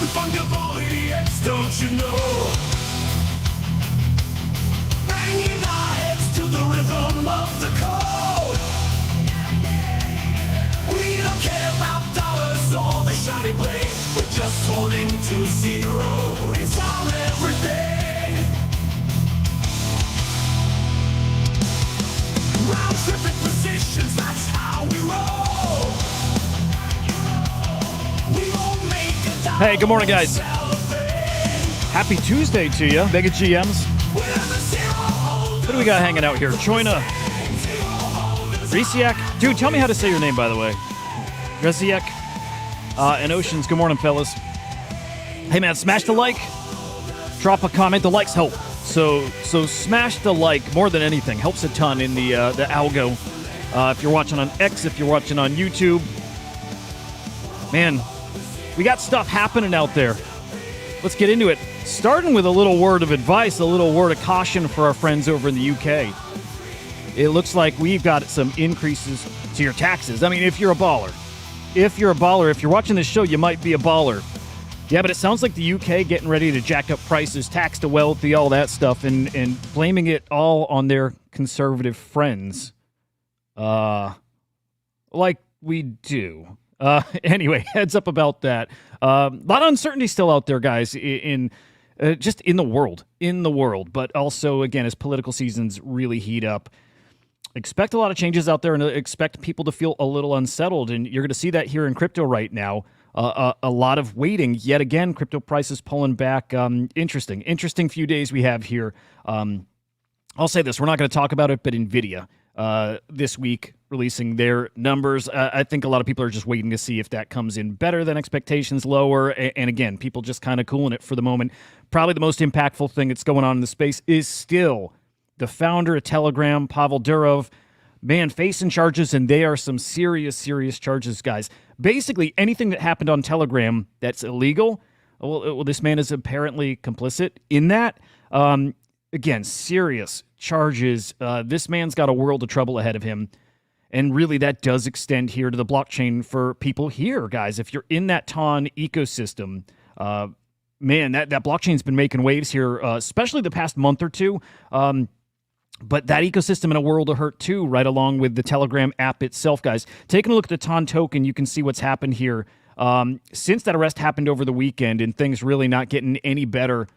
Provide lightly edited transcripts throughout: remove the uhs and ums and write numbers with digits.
non-fungible idiots, don't you know? Banging our heads to the rhythm of the code. We don't care about dollars or the shiny blade. We're just holding to zero. It's our everything. Round tripping positions, that's how we roll. We won't make a dollar. Hey, good morning, guys. Happy Tuesday to you, Mega GMs. What do we got hanging out here? Choina. Resiak. Dude, tell me how to say your name, by the way. Resiak. And Oceans, good morning, fellas. Hey, man, smash the like. Drop a comment. The likes help. So smash the like more than anything. Helps a ton in the algo. If you're watching on X, if you're watching on YouTube. Man, we got stuff happening out there. Let's get into it. Starting with a little word of advice, a little word of caution for our friends over in the UK. It looks like we've got some increases to your taxes. I mean, if you're a baller. If you're watching this show, you might be a baller. Yeah, but it sounds like the UK getting ready to jack up prices, tax to wealthy, all that stuff, and blaming it all on their conservative friends. Like we do. Anyway, heads up about that. A lot of uncertainty still out there, guys, just in the world. But also, again, as political seasons really heat up, expect a lot of changes out there and expect people to feel a little unsettled. And you're going to see that here in crypto right now. A lot of waiting. Yet again, crypto prices pulling back. Interesting few days we have here. I'll say this. We're not going to talk about it, but NVIDIA this week releasing their numbers. I think a lot of people are just waiting to see if that comes in better than expectations, lower. And again, people just kind of cooling it for the moment. Probably the most impactful thing that's going on in the space is still the founder of Telegram, Pavel Durov. Man, facing charges, and they are some serious charges, guys. Basically, anything that happened on Telegram that's illegal, well, this man is apparently complicit in that. Again, serious charges. This man's got a world of trouble ahead of him. And really, that does extend here to the blockchain for people here, guys. If you're in that TON ecosystem, man, that blockchain's been making waves here, especially the past month or two. But that ecosystem in a world of hurt too, right along with the Telegram app itself, guys. Taking a look at the TON token, you can see what's happened here. Since that arrest happened over the weekend and things really not getting any better,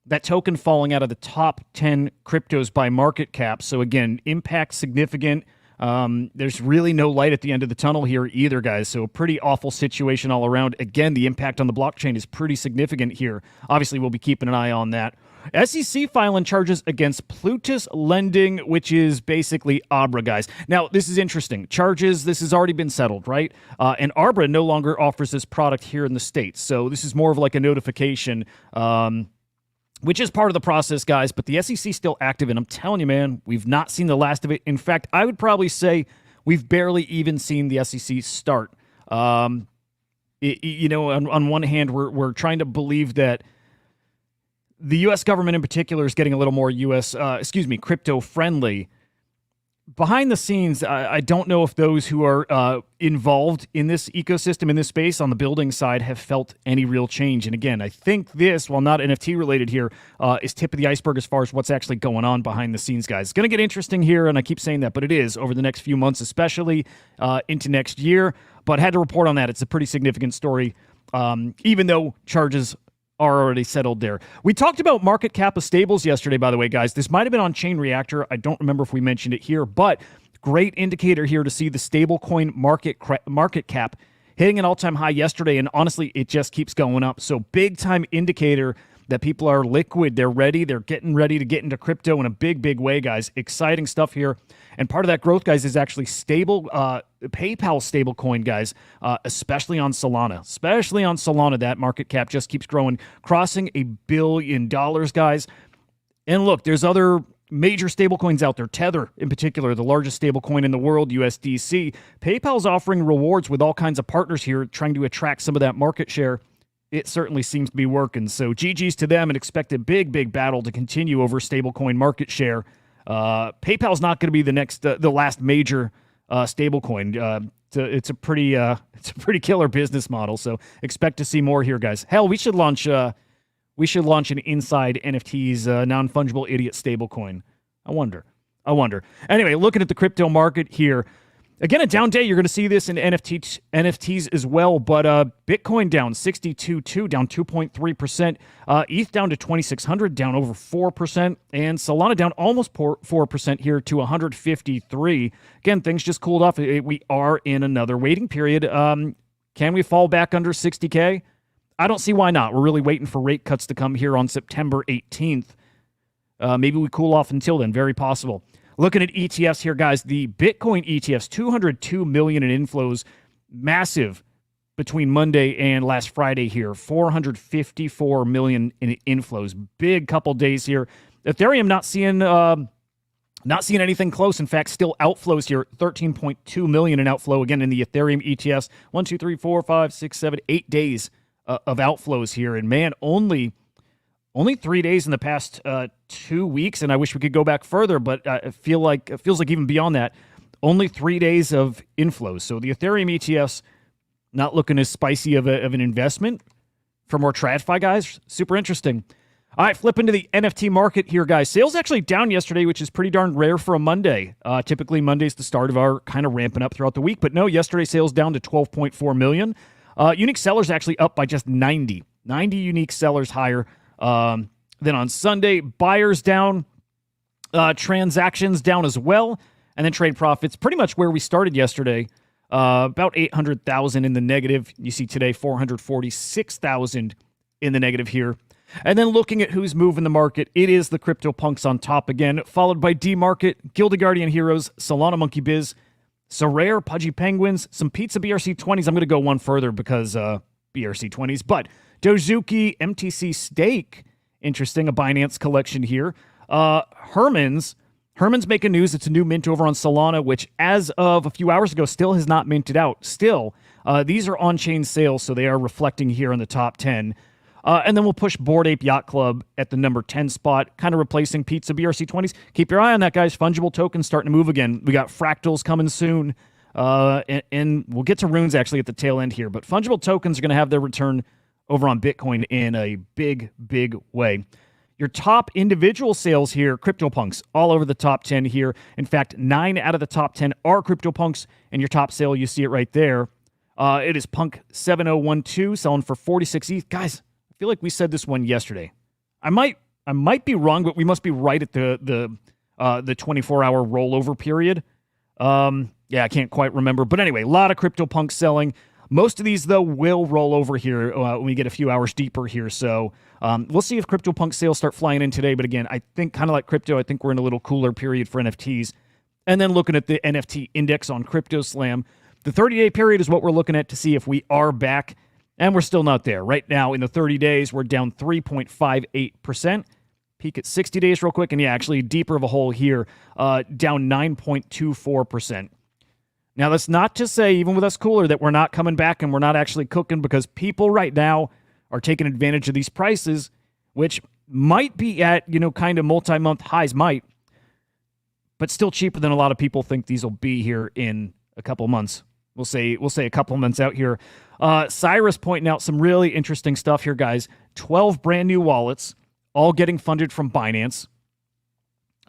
that token falling out of the top 10 cryptos by market cap. So again, impact significant. There's really no light at the end of the tunnel here either, guys. So a pretty awful situation all around. Again, the impact on the blockchain is pretty significant here. Obviously, we'll be keeping an eye on that. SEC filing charges against Plutus Lending, which is basically Abra, guys. Now, this is interesting. Charges, this has already been settled, right? And Abra no longer offers this product here in the States. So this is more of like a notification, which is part of the process, guys. But the SEC is still active, and I'm telling you, man, we've not seen the last of it. In fact, I would probably say we've barely even seen the SEC start. On one hand, we're trying to believe that the U.S. government in particular is getting a little more crypto friendly. Behind the scenes, I don't know if those who are involved in this ecosystem, in this space on the building side, have felt any real change. And again, I think this, while not NFT related here, is tip of the iceberg as far as what's actually going on behind the scenes, guys. It's going to get interesting here, and I keep saying that, but it is over the next few months, especially into next year. But had to report on that. It's a pretty significant story, even though charges are already settled there. We talked about market cap of stables yesterday, by the way, guys. This might have been on Chain Reactor. I don't remember if we mentioned it here, but great indicator here to see the stablecoin market cap hitting an all-time high yesterday, and honestly, it just keeps going up. So big-time indicator that people are liquid. They're ready. They're getting ready to get into crypto in a big way, guys. Exciting stuff here. And part of that growth, guys, is actually stable PayPal stablecoin, guys, especially on Solana. Especially on Solana, that market cap just keeps growing, crossing $1 billion, guys. And look, there's other major stablecoins out there. Tether, in particular, the largest stablecoin in the world, USDC. PayPal's offering rewards with all kinds of partners here, trying to attract some of that market share. It certainly seems to be working. So GG's to them, and expect a big battle to continue over stablecoin market share. PayPal's not going to be the last major stablecoin. It's a pretty killer business model. So expect to see more here, guys. Hell, we should launch an inside NFTs non-fungible idiot stablecoin. I wonder. Anyway, looking at the crypto market here. Again, a down day. You're going to see this in NFTs as well. But Bitcoin down 62.2, down 2.3%. ETH down to 2,600, down over 4%. And Solana down almost 4% here to 153. Again, things just cooled off. We are in another waiting period. Can we fall back under 60K? I don't see why not. We're really waiting for rate cuts to come here on September 18th. Maybe we cool off until then. Very possible. Looking at ETFs here, guys, the Bitcoin ETFs, 202 million in inflows, massive between Monday and last Friday here, 454 million in inflows, big couple days here. Ethereum not seeing anything close. In fact, still outflows here, 13.2 million in outflow again in the Ethereum ETFs. 1, 2, 3, 4, 5, 6, 7, 8 days of outflows here, and man, only 3 days in the past 2 weeks, and I wish we could go back further, but it feels like even beyond that, only 3 days of inflows. So the Ethereum ETFs not looking as spicy of an investment for more TradFi guys. Super interesting. All right, flip into the NFT market here, guys. Sales actually down yesterday, which is pretty darn rare for a Monday. Typically, Monday's the start of our kind of ramping up throughout the week, but no, yesterday sales down to 12.4 million. Unique sellers actually up by just 90 unique sellers higher. Then on Sunday, buyers down, transactions down as well, and then trade profits pretty much where we started yesterday, about 800,000 in the negative. You see today 446,000 in the negative here. And then looking at who's moving the market, it is the CryptoPunks on top again, followed by D-Market, Gilded Guardian Heroes, Solana Monkey Biz, Sorare, Pudgy Penguins, some Pizza BRC20s. I'm going to go one further because BRC20s, but Dozuki, MTC Stake, interesting, a Binance collection here. Herman's making news. It's a new mint over on Solana, which as of a few hours ago still has not minted out. Still, these are on-chain sales, so they are reflecting here in the top 10. And then we'll push Bored Ape Yacht Club at the number 10 spot, kind of replacing Pizza BRC20s. Keep your eye on that, guys. Fungible tokens starting to move again. We got fractals coming soon, and we'll get to runes actually at the tail end here. But fungible tokens are going to have their return over on Bitcoin in a big, big way. Your top individual sales here, CryptoPunks, all over the top 10 here. In fact, 9 out of the top 10 are CryptoPunks, and your top sale, you see it right there. It is Punk 7012 selling for 46 ETH. Guys, I feel like we said this one yesterday. I might be wrong, but we must be right at the 24-hour rollover period. I can't quite remember. But anyway, a lot of CryptoPunks selling. Most of these, though, will roll over here when we get a few hours deeper here. So we'll see if CryptoPunk sales start flying in today. But again, I think kind of like crypto, I think we're in a little cooler period for NFTs. And then looking at the NFT index on CryptoSlam, the 30-day period is what we're looking at to see if we are back. And we're still not there. Right now, in the 30 days, we're down 3.58%. Peek at 60 days real quick. And yeah, actually deeper of a hole here, down 9.24%. Now, that's not to say, even with us cooler, that we're not coming back and we're not actually cooking, because people right now are taking advantage of these prices, which might be at, kind of multi-month highs, but still cheaper than a lot of people think these will be here in a couple months. We'll say a couple months out here. Cyrus pointing out some really interesting stuff here, guys. 12 brand new wallets, all getting funded from Binance.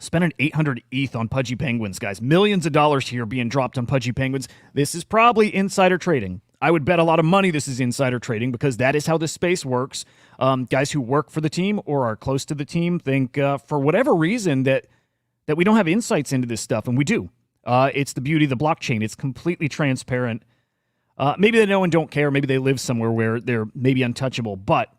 Spending 800 ETH on Pudgy Penguins, guys. Millions of dollars here being dropped on Pudgy Penguins. This is probably insider trading. I would bet a lot of money this is insider trading, because that is how this space works. Guys who work for the team or are close to the team think for whatever reason that we don't have insights into this stuff, and we do. It's the beauty of the blockchain. It's completely transparent. Maybe they know and don't care. Maybe they live somewhere where they're maybe untouchable, but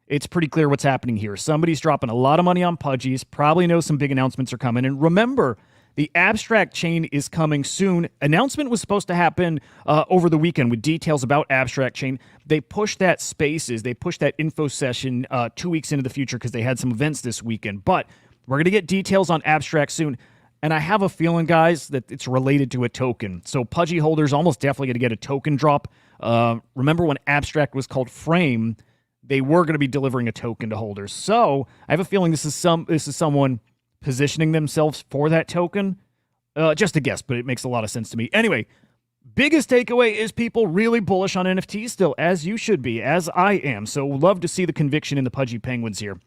it's pretty clear what's happening here. Somebody's dropping a lot of money on Pudgies, probably knows some big announcements are coming. And remember, the abstract chain is coming soon. Announcement was supposed to happen over the weekend with details about abstract chain. They pushed that spaces. They pushed that info session 2 weeks into the future because they had some events this weekend. But we're going to get details on abstract soon. And I have a feeling, guys, that it's related to a token. So Pudgy holders almost definitely going to get a token drop. Remember when abstract was called Frame, they were going to be delivering a token to holders. So I have a feeling this is someone positioning themselves for that token. Just a guess, but it makes a lot of sense to me. Anyway, Biggest takeaway is people really bullish on NFTs still, as you should be, as I am. So love to see the conviction in the Pudgy Penguins here.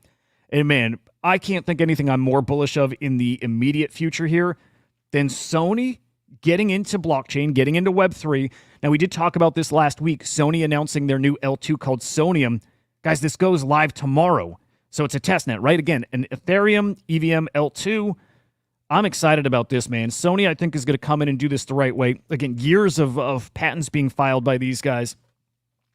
And man, I can't think anything I'm more bullish of in the immediate future here than Sony getting into blockchain, getting into Web3. Now, we did talk about this last week, Sony announcing their new L2 called Sonium. Guys, this goes live tomorrow. So it's a testnet, right? Again, an Ethereum EVM L2. I'm excited about this, man. Sony, I think, is going to come in and do this the right way. Again, years of patents being filed by these guys.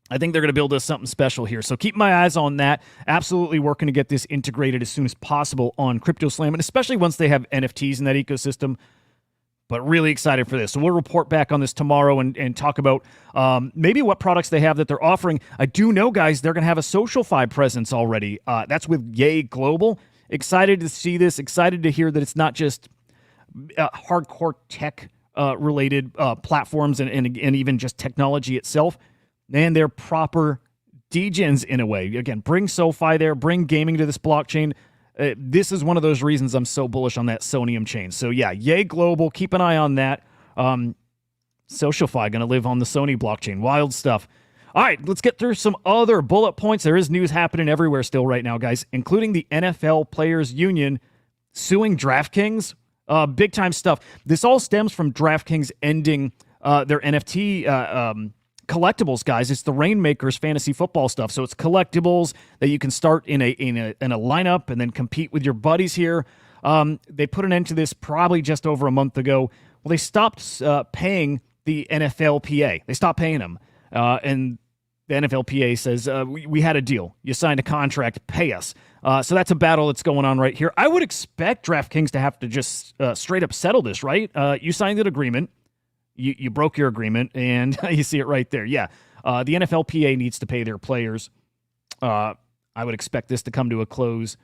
I think they're going to build us something special here. So keep my eyes on that. Absolutely working to get this integrated as soon as possible on CryptoSlam, and especially once they have NFTs in that ecosystem. But really excited for this. So we'll report back on this tomorrow and talk about maybe what products they have that they're offering. I do know, guys, they're going to have a SocialFi presence already. That's with Yay Global. Excited to see this. Excited to hear that it's not just hardcore tech related platforms and even just technology itself. And they're proper degens in a way. Again, bring SoFi there, bring gaming to this blockchain. This is one of those reasons I'm so bullish on that Sonium chain. So yeah, Yay Global, keep an eye on that. SocialFi going to live on the Sony blockchain. Wild stuff. All right, let's get through some other bullet points. There is news happening everywhere still right now, guys, including the NFL Players Union suing DraftKings. Big time stuff. This all stems from DraftKings ending their NFT collectibles, guys. It's the Rainmakers fantasy football stuff. So it's collectibles that you can start in a lineup and then compete with your buddies here. They put an end to this probably just over a month ago. Well, they stopped paying the NFLPA. They stopped paying them. And the NFLPA says, we had a deal. You signed a contract. Pay us. So that's a battle that's going on right here. I would expect DraftKings to have to just straight up settle this, right? You signed an agreement. You broke your agreement, and you see it right there. Yeah, the NFLPA needs to pay their players. I would expect this to come to a close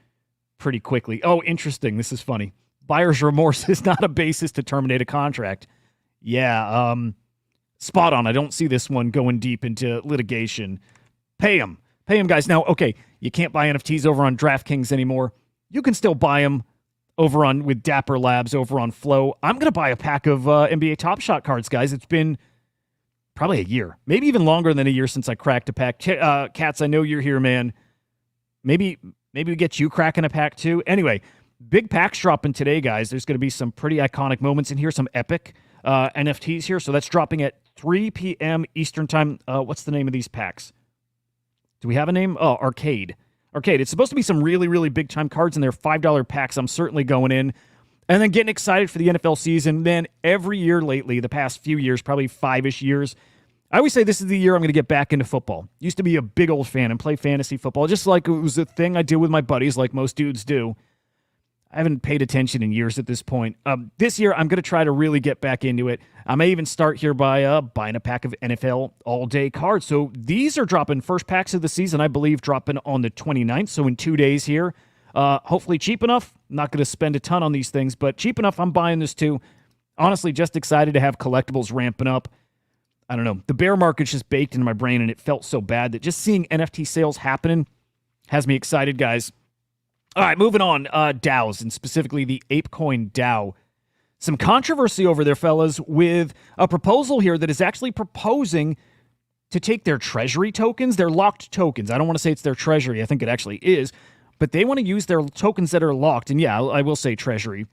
pretty quickly. Oh, interesting. This is funny. Buyer's remorse is not a basis to terminate a contract. Yeah, spot on. I don't see this one going deep into litigation. Pay them. Pay them, guys. Now, okay, you can't buy NFTs over on DraftKings anymore. You can still buy them over on with Dapper Labs over on Flow. I'm going to buy a pack of NBA Top Shot cards, guys. It's been probably a year, maybe even longer than a year since I cracked a pack. Cats, I know you're here, man. Maybe we get you cracking a pack too. Anyway, big packs dropping today, guys. There's going to be some pretty iconic moments in here, some epic NFTs here. So that's dropping at 3 p.m. Eastern time. What's the name of these packs? Do we have a name? Oh, Arcade. It's supposed to be some really, really big-time cards in there, $5 packs. I'm certainly going in. And then getting excited for the NFL season. Then every year lately, the past few years, probably 5-ish years, I always say this is the year I'm going to get back into football. Used to be a big old fan and play fantasy football, just like it was a thing I did with my buddies, like most dudes do. I haven't paid attention in years at this point. This year, I'm going to try to really get back into it. I may even start here by buying a pack of NFL all-day cards. So these are dropping first packs of the season, I believe, dropping on the 29th, so in 2 days here. Hopefully cheap enough. I'm not going to spend a ton on these things, but cheap enough, I'm buying this too. Honestly, just excited to have collectibles ramping up. I don't know. The bear market's just baked into my brain, and it felt so bad that just seeing NFT sales happening has me excited, guys. All right, moving on. DAOs, and specifically the ApeCoin DAO. Some controversy over there, fellas, with a proposal here that is actually proposing to take their treasury tokens, their locked tokens. I don't want to say it's their treasury. I think it actually is. But they want to use their tokens that are locked. And yeah, I will say treasury.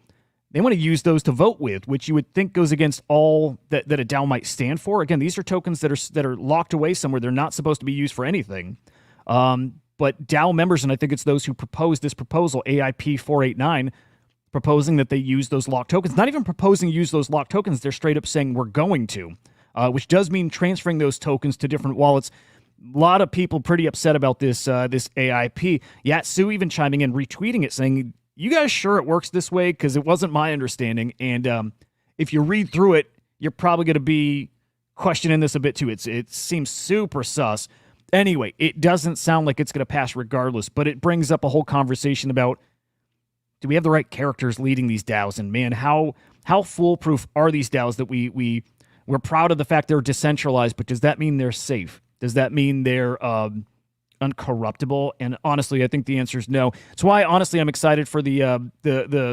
They want to use those to vote with, which you would think goes against all that a DAO might stand for. Again, these are tokens that are locked away somewhere. They're not supposed to be used for anything. But DAO members, and I think it's those who proposed this proposal, AIP 489, proposing that they use those locked tokens. Not even proposing to use those locked tokens. They're straight up saying we're going to, which does mean transferring those tokens to different wallets. A lot of people pretty upset about this AIP. Yatsu even chiming in, retweeting it, saying, you guys sure it works this way? Because it wasn't my understanding. And if you read through it, you're probably going to be questioning this a bit too. It seems super sus. Anyway, it doesn't sound like it's going to pass regardless, but it brings up a whole conversation about, do we have the right characters leading these DAOs? And man, how foolproof are these DAOs that we're proud of the fact they're decentralized, but does that mean they're safe? Does that mean they're uncorruptible? And honestly, I think the answer is no. That's why, honestly, I'm excited for the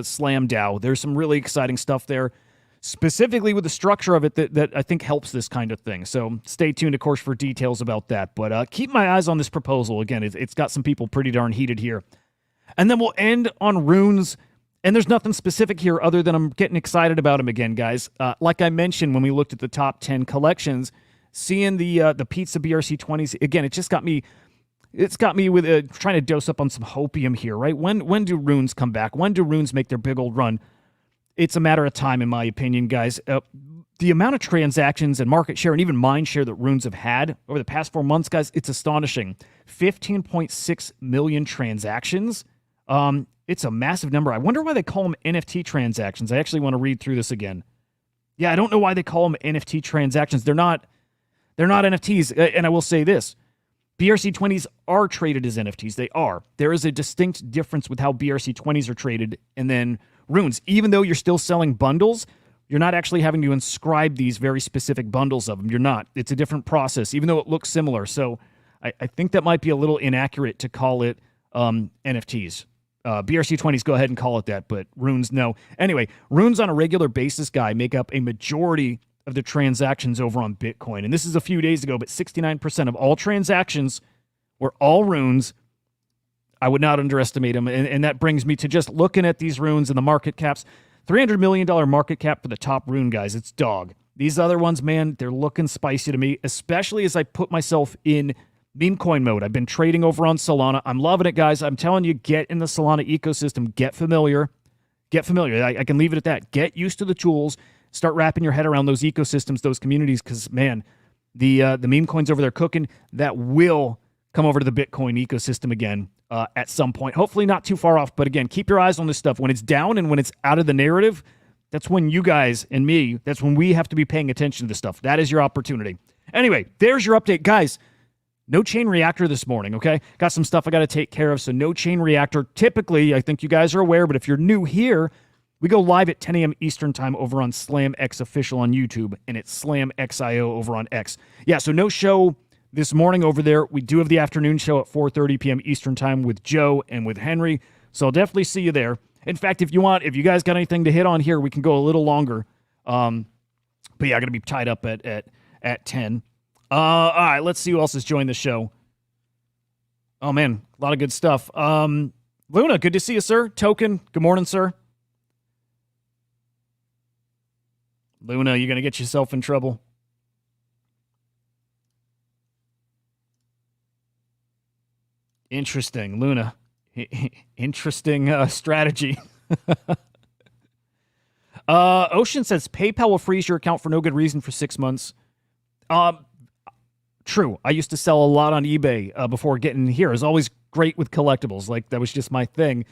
Slam DAO. There's some really exciting stuff there. specifically with the structure of it that I think helps this kind of thing. So stay tuned, of course, for details about that. But keep my eyes on this proposal. Again, it's got some people pretty darn heated here. And then we'll end on runes. And there's nothing specific here other than I'm getting excited about them again, guys. Like I mentioned when we looked at the top 10 collections, seeing the Pizza BRC20s, again, it just got me... It's got me with trying to dose up on some hopium here, right? When do runes come back? When do runes make their big old run? It's a matter of time, in my opinion, guys. The amount of transactions and market share and even mind share that runes have had over the past 4 months, guys, it's astonishing. 15.6 million transactions. It's a massive number. I wonder why they call them NFT transactions. I actually want to read through this again. Yeah, I don't know why they call them NFT transactions. They're not NFTs. And I will say this. BRC20s are traded as NFTs. They are. There is a distinct difference with how BRC20s are traded and then runes. Even though you're still selling bundles, you're not actually having to inscribe these very specific bundles of them. You're not. It's a different process, even though it looks similar. So I think that might be a little inaccurate to call it NFTs. BRC20s, go ahead and call it that, but runes, no. Anyway, runes on a regular basis, guy, make up a majority of the transactions over on Bitcoin. And this is a few days ago, but 69% of all transactions were all runes. I would not underestimate them. And that brings me to just looking at these runes and the market caps. $300 million market cap for the top rune, guys. It's dog. These other ones, man, they're looking spicy to me, especially as I put myself in meme coin mode. I've been trading over on Solana. I'm loving it, guys. I'm telling you, get in the Solana ecosystem. Get familiar. Get familiar. I can leave it at that. Get used to the tools. Start wrapping your head around those ecosystems, those communities, because, man, the meme coins over there cooking, that will come over to the Bitcoin ecosystem again at some point. Hopefully not too far off, but again, keep your eyes on this stuff. When it's down and when it's out of the narrative, that's when you guys and me, that's when we have to be paying attention to this stuff. That is your opportunity. Anyway, there's your update. Guys, no chain reactor this morning, okay? Got some stuff I got to take care of, so no chain reactor. Typically, I think you guys are aware, but if you're new here, we go live at 10 a.m. Eastern time over on Slam X Official on YouTube, and it's Slam XIO over on X. Yeah, so no show this morning over there. We do have the afternoon show at 4:30 p.m. Eastern time with Joe and with Henry, so I'll definitely see you there. In fact, if you guys got anything to hit on here, we can go a little longer. But yeah, I'm going to be tied up at 10. All right, let's see who else has joined the show. Oh, man, a lot of good stuff. Luna, good to see you, sir. Token, good morning, sir. Luna, you're going to get yourself in trouble. Interesting, Luna. Interesting strategy. Ocean says PayPal will freeze your account for no good reason for 6 months. True. I used to sell a lot on eBay before getting here. It was always great with collectibles. Like, that was just my thing.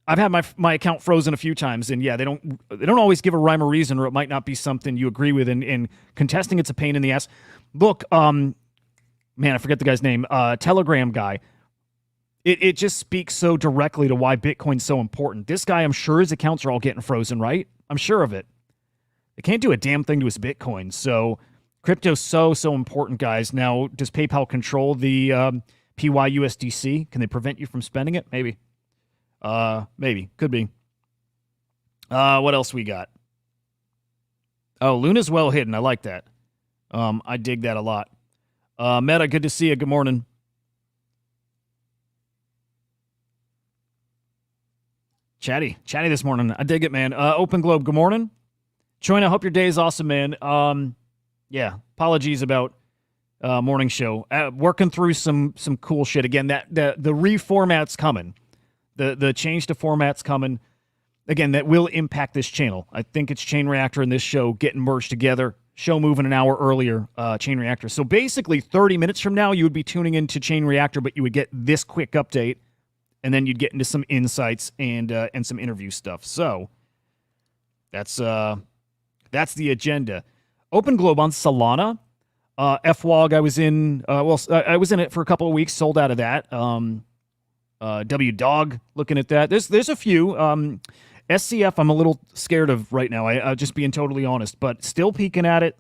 I've had my account frozen a few times, and yeah, they don't always give a rhyme or reason, or it might not be something you agree with. And contesting, it's a pain in the ass. Look, man, I forget the guy's name. Telegram guy. It just speaks so directly to why Bitcoin's so important. This guy, I'm sure his accounts are all getting frozen, right? I'm sure of it. They can't do a damn thing to his Bitcoin. So crypto's so important, guys. Now, does PayPal control the PYUSDC? Can they prevent you from spending it? Maybe. Maybe. Could be. What else we got? Oh, Luna's well hidden. I like that. I dig that a lot. Meta, good to see you. Good morning. Chatty this morning. I dig it, man. Open Globe, good morning. Choin, I hope your day is awesome, man. Yeah, apologies about morning show. Working through some cool shit. Again, the reformat's coming. The change to format's coming. Again, that will impact this channel. I think it's Chain Reactor and this show getting merged together. Show moving an hour earlier, Chain Reactor. So basically, 30 minutes from now, you would be tuning into Chain Reactor, but you would get this quick update, and then you'd get into some insights and some interview stuff. So that's the agenda. Open Globe on Solana. FWOG, I was in. I was in it for a couple of weeks. Sold out of that. W Dog, looking at that. There's a few. SCF, I'm a little scared of right now. I just being totally honest, but still peeking at it.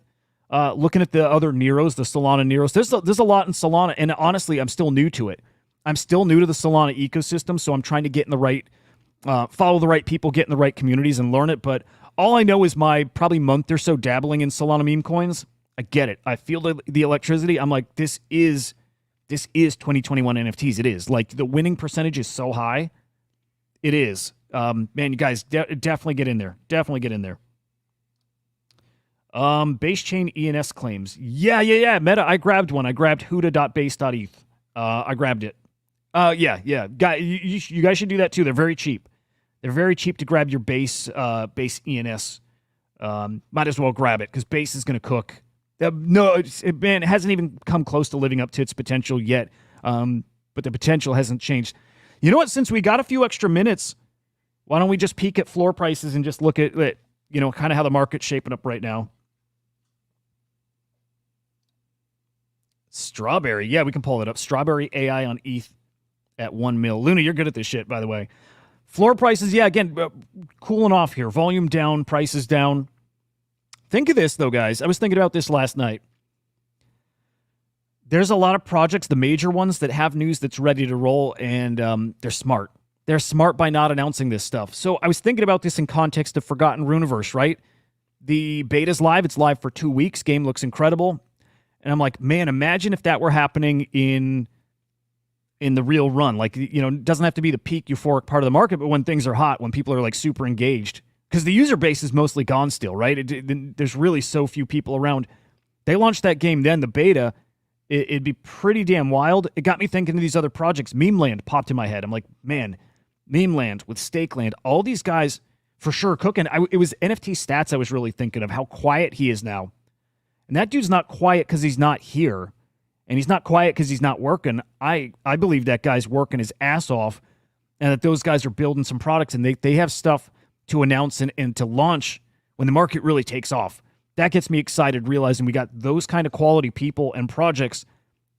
Looking at the other Neros, the Solana Neros. There's a lot in Solana, and honestly, I'm still new to it. I'm still new to the Solana ecosystem, so I'm trying to get in the right, follow the right people, get in the right communities, and learn it. But All I know is my probably month or so dabbling in Solana meme coins. I get it. I feel the electricity. I'm like, this is 2021 NFTs. It is. Like, the winning percentage is so high. It is. Man, you guys definitely get in there. Definitely get in there. Base chain ENS claims. Yeah. Meta, I grabbed one. I grabbed huda.base.eth. I grabbed it. Yeah. Guy, you guys should do that too. They're very cheap. They're very cheap to grab your base ENS. Might as well grab it because base is going to cook. No, it hasn't even come close to living up to its potential yet. But the potential hasn't changed. You know what? Since we got a few extra minutes, why don't we just peek at floor prices and just look at it, kind of how the market's shaping up right now. Strawberry. Yeah, we can pull it up. Strawberry AI on ETH at 1 mil. Luna, you're good at this shit, by the way. Floor prices, yeah, again, cooling off here. Volume down, prices down. Think of this, though, guys. I was thinking about this last night. There's a lot of projects, the major ones, that have news that's ready to roll, and they're smart. They're smart by not announcing this stuff. So I was thinking about this in context of Forgotten Runiverse, right? The beta's live. It's live for 2 weeks. Game looks incredible. And I'm like, man, imagine if that were happening in the real run. Like, it doesn't have to be the peak euphoric part of the market, but when things are hot, when people are like super engaged. Because the user base is mostly gone still, right? There's really so few people around. They launched that game then, the beta. It'd be pretty damn wild. It got me thinking of these other projects. Meme Land popped in my head. I'm like, man, Meme Land with Stake Land, all these guys for sure cooking. It was NFT stats I was really thinking of, how quiet he is now. And that dude's not quiet because he's not here. And he's not quiet because he's not working. I believe that guy's working his ass off and that those guys are building some products and they have stuff to announce and to launch when the market really takes off. That gets me excited, realizing we got those kind of quality people and projects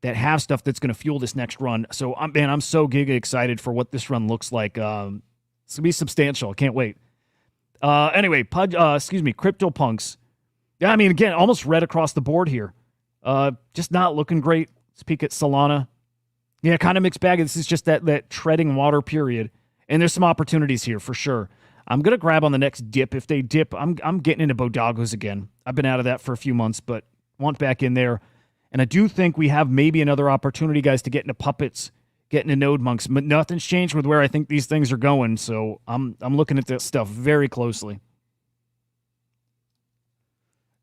that have stuff that's going to fuel this next run. So, I'm so giga excited for what this run looks like. It's going to be substantial. I can't wait. Anyway, CryptoPunks. Yeah, I mean, again, almost red across the board here. Just not looking great. Let's peek at Solana. Yeah, kind of mixed bag. This is just that treading water period. And there's some opportunities here for sure. I'm going to grab on the next dip. If they dip, I'm getting into Bodagos again. I've been out of that for a few months, but want back in there. And I do think we have maybe another opportunity, guys, to get into puppets, get into node monks. But nothing's changed with where I think these things are going. So I'm looking at this stuff very closely.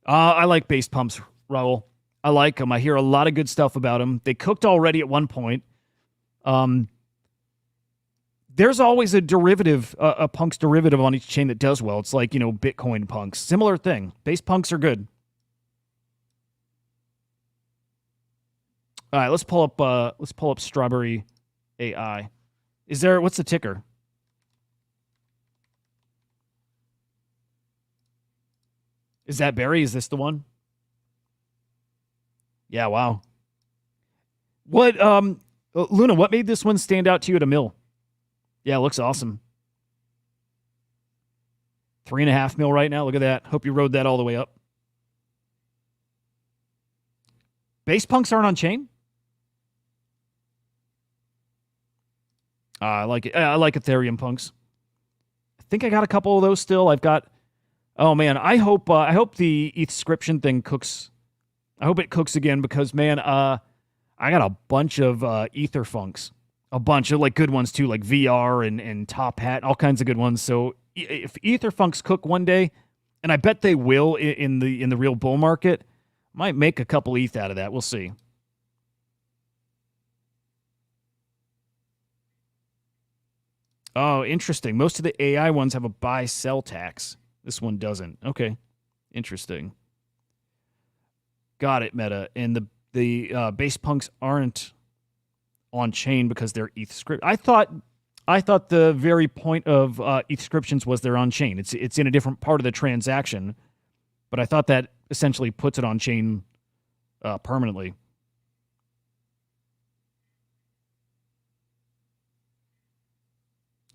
I like base pumps, Raul. I like them. I hear a lot of good stuff about them. They cooked already at one point. There's always a derivative, a punks derivative on each chain that does well. It's like, Bitcoin punks. Similar thing. Base punks are good. All right, let's pull up Strawberry AI. What's the ticker? Is that Barry? Is this the one? Yeah, wow. What, Luna, what made this one stand out to you at a mil? Yeah, it looks awesome. 3.5 mil right now. Look at that. Hope you rode that all the way up. Base punks aren't on chain? I like it. I like Ethereum punks. I think I got a couple of those still. I've got... Oh, man, I hope the Ethscription thing cooks. I hope it cooks again because, man, I got a bunch of Ether funks. A bunch of good ones too, like VR and Top Hat, all kinds of good ones. So if Ether funks cook one day, and I bet they will in the real bull market, might make a couple ETH out of that. We'll see. Oh, interesting. Most of the AI ones have a buy-sell tax. This one doesn't. Okay, interesting. Got it, Meta. And the base punks aren't on chain because they're Ethscript. I thought the very point of Ethscriptions was they're on chain. It's in a different part of the transaction, but I thought that essentially puts it on chain permanently.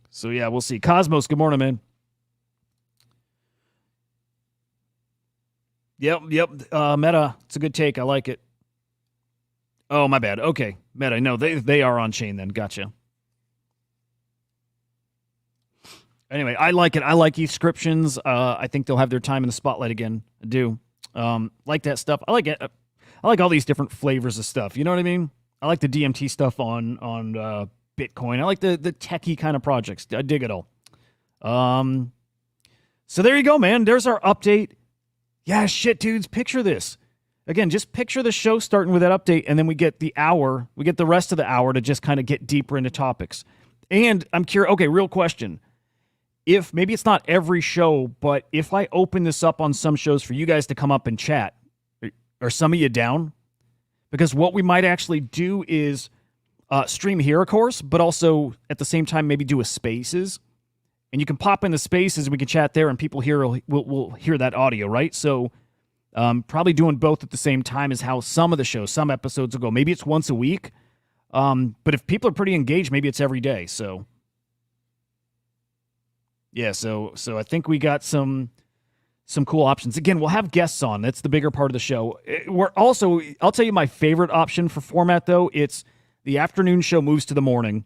So yeah, we'll see. Cosmos, good morning, man. Yep. Meta, it's a good take. I like it. Oh, my bad. Okay, Meta. No, they are on chain then. Gotcha. Anyway, I like it. I like Ethscriptions. I think they'll have their time in the spotlight again. I do. Like that stuff. I like it. I like all these different flavors of stuff. You know what I mean? I like the DMT stuff on Bitcoin. I like the techie kind of projects. I dig it all. So there you go, man. There's our update. Yeah, shit, dudes. Picture this. Again, just picture the show starting with that update, and then we get the hour. We get the rest of the hour to just kind of get deeper into topics. And I'm curious. Okay, real question. If maybe it's not every show, but if I open this up on some shows for you guys to come up and chat, are some of you down? Because what we might actually do is stream here, of course, but also at the same time maybe do a spaces. And you can pop in the spaces and we can chat there and people here will hear that audio, right? So probably doing both at the same time is how some of the shows, some episodes will go. Maybe it's once a week. But if people are pretty engaged, maybe it's every day. So yeah, so I think we got some cool options. Again, we'll have guests on. That's the bigger part of the show. We're also, I'll tell you my favorite option for format, though. It's the afternoon show moves to the morning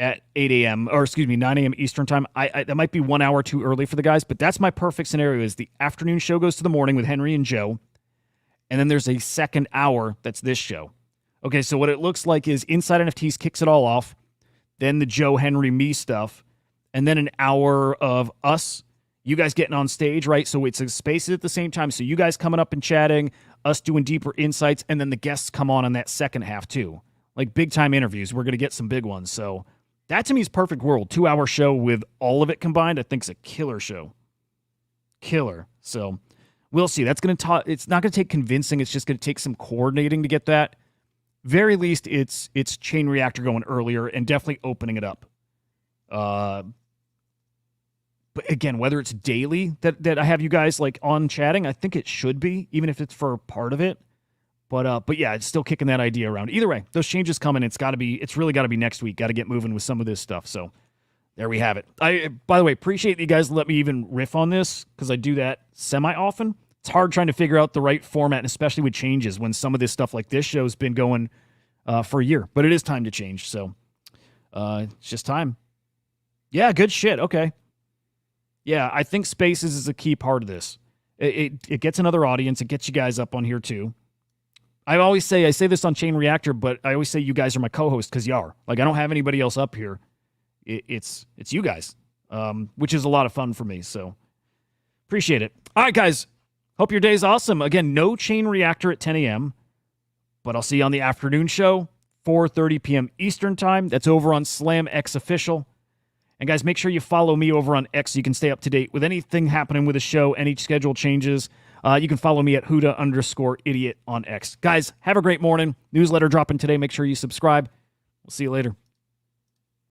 at 8 a.m. or 9 a.m. Eastern time. That might be 1 hour too early for the guys, but that's my perfect scenario is the afternoon show goes to the morning with Henry and Joe, and then there's a second hour that's this show. Okay, so what it looks like is Inside NFTs kicks it all off, then the Joe, Henry, me stuff, and then an hour of us, you guys getting on stage, right? So it's a spaces at the same time. So you guys coming up and chatting, us doing deeper insights, and then the guests come on that second half too. Like big time interviews. We're going to get some big ones. So that to me is perfect world. 2 hour show with all of it combined. I think it's a killer show. Killer. So we'll see. That's going to it's not going to take convincing. It's just going to take some coordinating to get that. Very least it's Chain Reactor going earlier and definitely opening it up. But again, whether it's daily that I have you guys like on chatting, I think it should be, even if it's for part of it. But yeah, it's still kicking that idea around. Either way, those changes coming. It's really got to be next week. Got to get moving with some of this stuff. So there we have it. By the way, appreciate you guys let me even riff on this because I do that semi often. It's hard trying to figure out the right format, and especially with changes when some of this stuff like this show's been going for a year. But it is time to change. So it's just time. Yeah, good shit. Okay. Yeah, I think Spaces is a key part of this. It gets another audience. It gets you guys up on here too. I say this on Chain Reactor, but I always say you guys are my co-host because you are. Like I don't have anybody else up here. It's you guys, which is a lot of fun for me. So appreciate it. All right, guys. Hope your day's awesome. Again, no Chain Reactor at 10 a.m., but I'll see you on the afternoon show, 4:30 p.m. Eastern time. That's over on Slam X Official. And guys, make sure you follow me over on X so you can stay up to date with anything happening with the show, any schedule changes. You can follow me at Huda_idiot on X. Guys, have a great morning. Newsletter dropping today. Make sure you subscribe. We'll see you later.